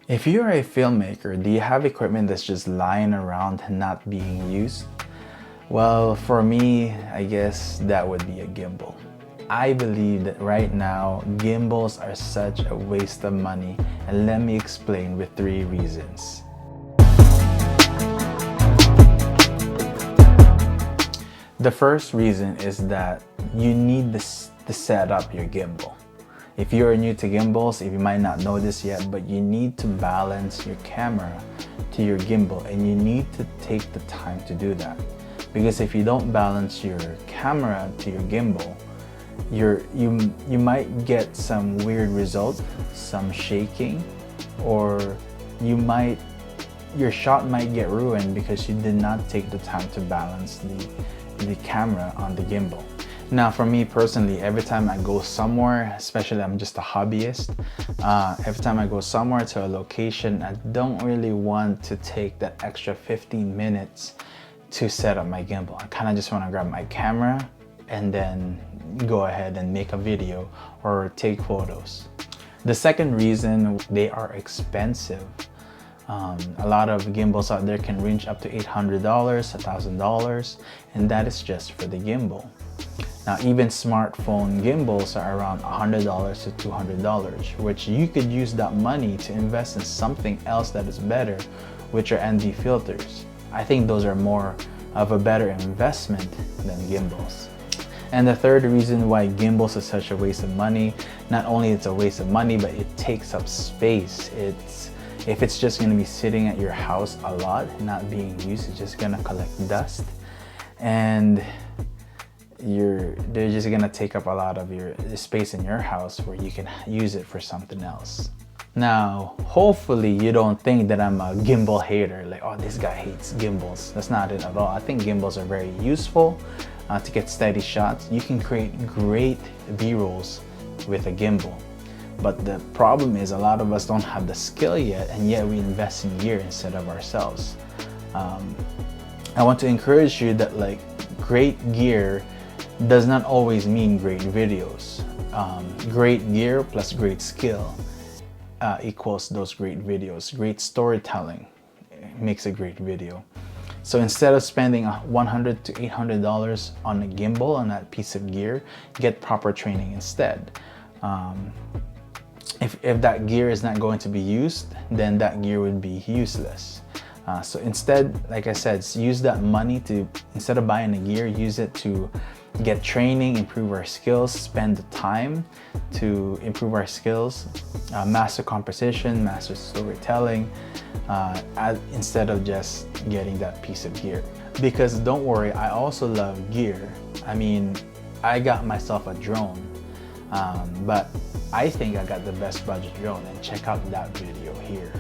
If you're a filmmaker, do you have equipment that's just lying around and not being used? Well, for me, I guess that would be a gimbal. I believe that right now, gimbals are such a waste of money, and let me explain with 3 reasons. The first reason is that you need to set up your gimbal. If you're new to gimbals, if you might not know this yet, but you need to balance your camera to your gimbal, and you need to take the time to do that. Because if you don't balance your camera to your gimbal, you might get some weird result, some shaking, or your shot might get ruined because you did not take the time to balance the camera on the gimbal. Now, for me personally, every time I go somewhere, especially I'm just a hobbyist, every time I go somewhere to a location, I don't really want to take that extra 15 minutes to set up my gimbal. I kind of just want to grab my camera and then go ahead and make a video or take photos. The second reason, they are expensive. A lot of gimbals out there can range up to $800, $1,000, and that is just for the gimbal. Now, even smartphone gimbals are around $100 to $200, which you could use that money to invest in something else that is better, which are ND filters. I think those are more of a better investment than gimbals. And the third reason why gimbals is such a waste of money, not only it's a waste of money, but it takes up space. If it's just gonna be sitting at your house a lot, not being used, it's just gonna collect dust, and they're just gonna take up a lot of your space in your house where you can use it for something else. Now, hopefully you don't think that I'm a gimbal hater, like, oh, this guy hates gimbals. That's not it at all. I think gimbals are very useful to get steady shots. You can create great B-rolls with a gimbal. But the problem is a lot of us don't have the skill yet, and yet we invest in gear instead of ourselves. I want to encourage you that, like, great gear does not always mean great videos. Great gear plus great skill equals those great videos. Great storytelling makes a great video. So instead of spending $100 to $800 on a gimbal, on that piece of gear, get proper training instead. If that gear is not going to be used, then that gear would be useless. So instead, like I said, use that money to, instead of buying a gear, use it to get training, improve our skills, spend the time to improve our skills, master composition, master storytelling, instead of just getting that piece of gear. Because don't worry, I also love gear. I mean, I got myself a drone, but I think I got the best budget drone, and check out that video here.